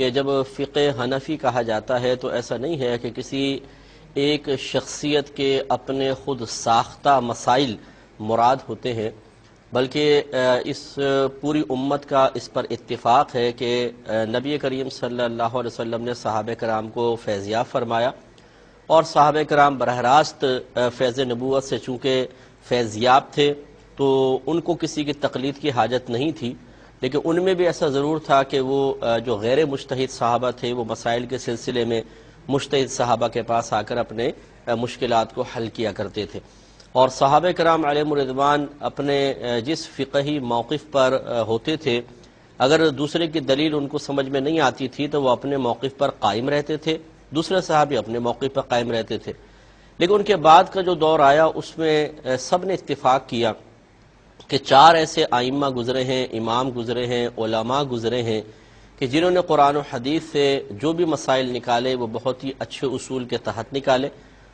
کہ جب فقہ حنفی کہا جاتا ہے تو ایسا نہیں ہے کہ کسی ایک شخصیت کے اپنے خود ساختہ مسائل مراد ہوتے ہیں، بلکہ اس پوری امت کا اس پر اتفاق ہے کہ نبی کریم صلی اللہ علیہ وسلم نے صحابہ کرام کو فیضیاب فرمایا، اور صحابہ کرام براہ راست فیض نبوت سے چونکہ فیضیاب تھے تو ان کو کسی کی تقلید کی حاجت نہیں تھی، لیکن ان میں بھی ایسا ضرور تھا کہ وہ جو غیر مجتہد صحابہ تھے وہ مسائل کے سلسلے میں مجتہد صحابہ کے پاس آ کر اپنے مشکلات کو حل کیا کرتے تھے، اور صحابہ کرام علیہم الرضوان اپنے جس فقہی موقف پر ہوتے تھے، اگر دوسرے کی دلیل ان کو سمجھ میں نہیں آتی تھی تو وہ اپنے موقف پر قائم رہتے تھے، دوسرے صحابی اپنے موقف پر قائم رہتے تھے۔ لیکن ان کے بعد کا جو دور آیا اس میں سب نے اتفاق کیا کہ چار ایسے ائمہ گزرے ہیں، امام گزرے ہیں، علماء گزرے ہیں کہ جنہوں نے قرآن و حدیث سے جو بھی مسائل نکالے وہ بہت ہی اچھے اصول کے تحت نکالے،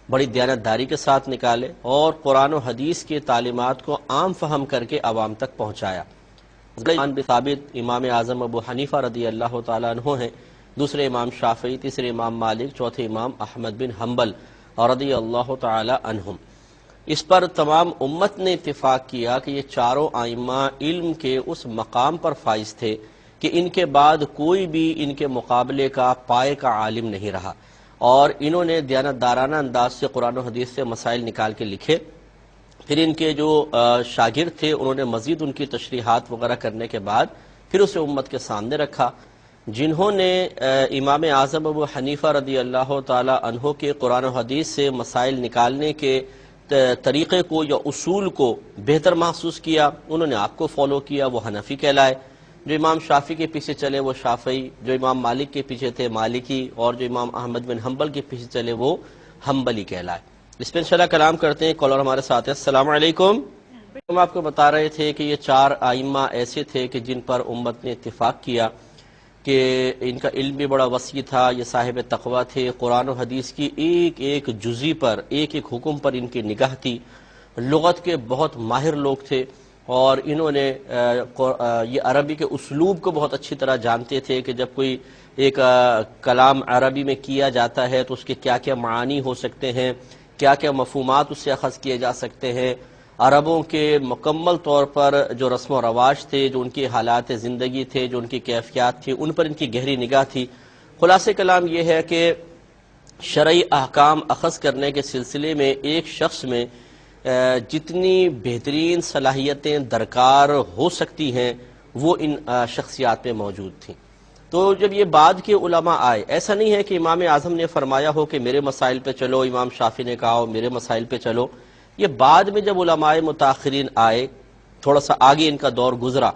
بڑی دیانتداری کے ساتھ نکالے، اور قرآن و حدیث کی تعلیمات کو عام فہم کر کے عوام تک پہنچایا۔ امام بن ثابت امام اعظم ابو حنیفہ رضی اللہ تعالیٰ عنہ ہیں، دوسرے امام شافعی، تیسرے امام مالک، چوتھے امام احمد بن حنبل رضی اللہ تعالی عنہم۔ اس پر تمام امت نے اتفاق کیا کہ یہ چاروں ائمہ علم کے اس مقام پر فائز تھے کہ ان کے بعد کوئی بھی ان کے مقابلے کا پائے کا عالم نہیں رہا، اور انہوں نے دیانتدارانہ انداز سے قرآن و حدیث سے مسائل نکال کے لکھے۔ پھر ان کے جو شاگرد تھے انہوں نے مزید ان کی تشریحات وغیرہ کرنے کے بعد پھر اسے امت کے سامنے رکھا۔ جنہوں نے امام اعظم ابو حنیفہ رضی اللہ تعالی عنہ کے قرآن و حدیث سے مسائل نکالنے کے طریقے کو یا اصول کو بہتر محسوس کیا، انہوں نے آپ کو فالو کیا، وہ حنفی کہلائے۔ جو امام شافعی کے پیچھے چلے وہ شافعی، جو امام مالک کے پیچھے تھے مالکی، اور جو امام احمد بن حنبل کے پیچھے چلے وہ حنبلی کہلائے۔ اس پہ انشاءاللہ کلام کرتے ہیں۔ کالر ہمارے ساتھ ہے۔ السلام علیکم۔ ہم آپ کو بتا رہے تھے کہ یہ چار ائمہ ایسے تھے کہ جن پر امت نے اتفاق کیا کہ ان کا علم بھی بڑا وسیع تھا، یہ صاحب تقویٰ تھے، قرآن و حدیث کی ایک ایک جزی پر، ایک ایک حکم پر ان کی نگاہ تھی، لغت کے بہت ماہر لوگ تھے، اور انہوں نے یہ عربی کے اسلوب کو بہت اچھی طرح جانتے تھے کہ جب کوئی ایک کلام عربی میں کیا جاتا ہے تو اس کے کیا کیا معانی ہو سکتے ہیں، کیا کیا مفہومات اس سے اخذ کیے جا سکتے ہیں۔ عربوں کے مکمل طور پر جو رسم و رواج تھے، جو ان کے حالات زندگی تھے، جو ان کی کیفیات تھی، ان پر ان کی گہری نگاہ تھی۔ خلاصہ کلام یہ ہے کہ شرعی احکام اخذ کرنے کے سلسلے میں ایک شخص میں جتنی بہترین صلاحیتیں درکار ہو سکتی ہیں وہ ان شخصیات میں موجود تھیں۔ تو جب یہ بعد کے علماء آئے، ایسا نہیں ہے کہ امام اعظم نے فرمایا ہو کہ میرے مسائل پہ چلو، امام شافعی نے کہا ہو میرے مسائل پہ چلو، یہ بعد میں جب علماء متاخرین آئے، تھوڑا سا آگے ان کا دور گزرا،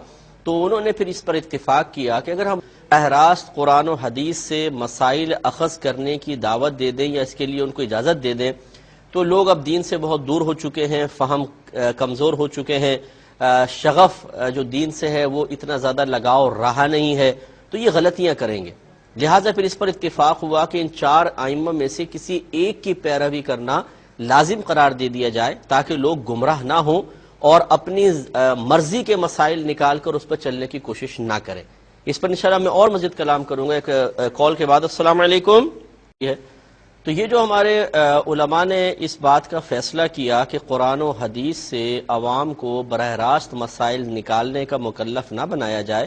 تو انہوں نے پھر اس پر اتفاق کیا کہ اگر ہم براہ راست قرآن و حدیث سے مسائل اخذ کرنے کی دعوت دے دیں یا اس کے لیے ان کو اجازت دے دیں تو لوگ اب دین سے بہت دور ہو چکے ہیں، فہم کمزور ہو چکے ہیں، شغف جو دین سے ہے وہ اتنا زیادہ لگاؤ رہا نہیں ہے، تو یہ غلطیاں کریں گے۔ لہٰذا پھر اس پر اتفاق ہوا کہ ان چار ائمہ میں سے کسی ایک کی پیروی کرنا لازم قرار دے دیا جائے تاکہ لوگ گمراہ نہ ہوں اور اپنی مرضی کے مسائل نکال کر اس پر چلنے کی کوشش نہ کریں۔ اس پر انشاءاللہ میں اور مزید کلام کروں گا ایک کال کے بعد۔ السلام علیکم۔ تو یہ جو ہمارے علماء نے اس بات کا فیصلہ کیا کہ قرآن و حدیث سے عوام کو براہ راست مسائل نکالنے کا مکلف نہ بنایا جائے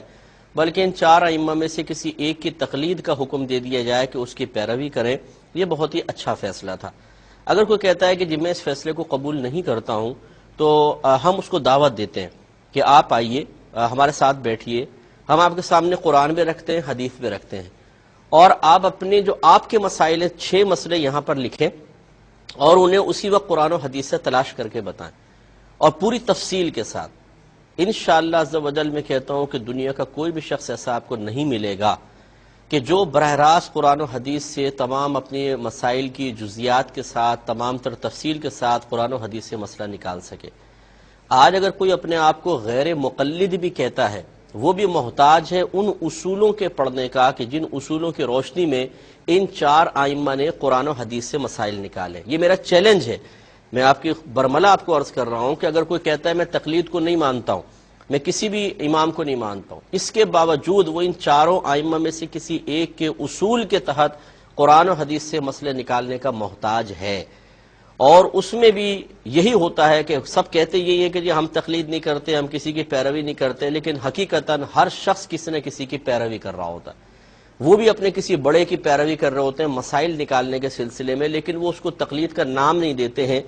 بلکہ ان چار ائمہ میں سے کسی ایک کی تقلید کا حکم دے دیا جائے کہ اس کی پیروی کریں، یہ بہت ہی اچھا فیصلہ تھا۔ اگر کوئی کہتا ہے کہ جب میں اس فیصلے کو قبول نہیں کرتا ہوں تو ہم اس کو دعوت دیتے ہیں کہ آپ آئیے، ہمارے ساتھ بیٹھیے، ہم آپ کے سامنے قرآن بھی رکھتے ہیں، حدیث بھی رکھتے ہیں، اور آپ اپنے جو آپ کے مسائل 6 مسئلے یہاں پر لکھیں اور انہیں اسی وقت قرآن و حدیث سے تلاش کر کے بتائیں اور پوری تفصیل کے ساتھ۔ انشاءاللہ عز و جل میں کہتا ہوں کہ دنیا کا کوئی بھی شخص ایسا آپ کو نہیں ملے گا کہ جو براہ راست قرآن و حدیث سے تمام اپنے مسائل کی جزیات کے ساتھ، تمام تر تفصیل کے ساتھ قرآن و حدیث سے مسئلہ نکال سکے۔ آج اگر کوئی اپنے آپ کو غیر مقلد بھی کہتا ہے، وہ بھی محتاج ہے ان اصولوں کے پڑھنے کا کہ جن اصولوں کی روشنی میں ان چار ائمہ نے قرآن و حدیث سے مسائل نکالے۔ یہ میرا چیلنج ہے، میں آپ کی برملا آپ کو عرض کر رہا ہوں کہ اگر کوئی کہتا ہے میں تقلید کو نہیں مانتا ہوں، میں کسی بھی امام کو نہیں مانتا ہوں، اس کے باوجود وہ ان چاروں ائمہ میں سے کسی ایک کے اصول کے تحت قرآن و حدیث سے مسئلے نکالنے کا محتاج ہے، اور اس میں بھی یہی ہوتا ہے کہ سب کہتے یہی ہے کہ جی ہم تقلید نہیں کرتے، ہم کسی کی پیروی نہیں کرتے، لیکن حقیقتاً ہر شخص کسی نہ کسی کی پیروی کر رہا ہوتا ہے، وہ بھی اپنے کسی بڑے کی پیروی کر رہے ہوتے ہیں مسائل نکالنے کے سلسلے میں، لیکن وہ اس کو تقلید کا نام نہیں دیتے ہیں،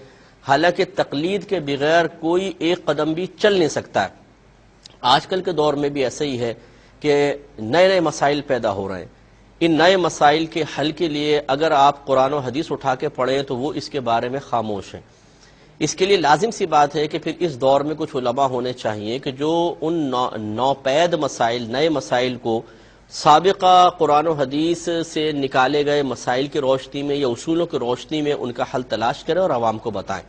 حالانکہ تقلید کے بغیر کوئی ایک قدم بھی چل نہیں سکتا ہے۔ آج کل کے دور میں بھی ایسا ہی ہے کہ نئے نئے مسائل پیدا ہو رہے ہیں، ان نئے مسائل کے حل کے لیے اگر آپ قرآن و حدیث اٹھا کے پڑھیں تو وہ اس کے بارے میں خاموش ہیں۔ اس کے لیے لازم سی بات ہے کہ پھر اس دور میں کچھ علماء ہونے چاہیے کہ جو ان نوپید مسائل، نئے مسائل کو سابقہ قرآن و حدیث سے نکالے گئے مسائل کی روشنی میں یا اصولوں کی روشنی میں ان کا حل تلاش کریں اور عوام کو بتائیں۔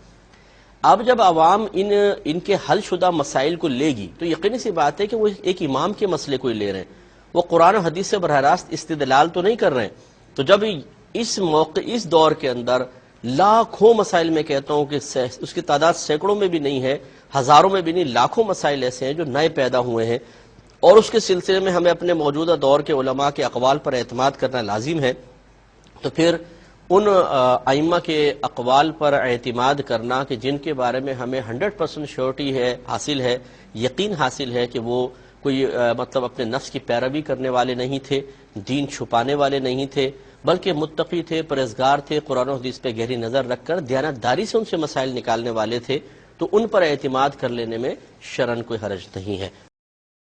اب جب عوام ان کے حل شدہ مسائل کو لے گی تو یقینی سی بات ہے کہ وہ ایک امام کے مسئلے کو ہی لے رہے ہیں، وہ قرآن و حدیث سے براہ راست استدلال تو نہیں کر رہے ہیں۔ تو جب اس دور کے اندر لاکھوں مسائل، میں کہتا ہوں کہ اس کی تعداد سینکڑوں میں بھی نہیں ہے، ہزاروں میں بھی نہیں، لاکھوں مسائل ایسے ہیں جو نئے پیدا ہوئے ہیں، اور اس کے سلسلے میں ہمیں اپنے موجودہ دور کے علماء کے اقوال پر اعتماد کرنا لازم ہے، تو پھر ان ائمہ کے اقوال پر اعتماد کرنا کہ جن کے بارے میں ہمیں 100% شیورٹی حاصل ہے، یقین حاصل ہے کہ وہ کوئی مطلب اپنے نفس کی پیروی کرنے والے نہیں تھے، دین چھپانے والے نہیں تھے، بلکہ متقی تھے، پرہیزگار تھے، قرآن و حدیث پہ گہری نظر رکھ کر دیانتداری سے ان سے مسائل نکالنے والے تھے، تو ان پر اعتماد کر لینے میں شرعاً کوئی حرج نہیں ہے۔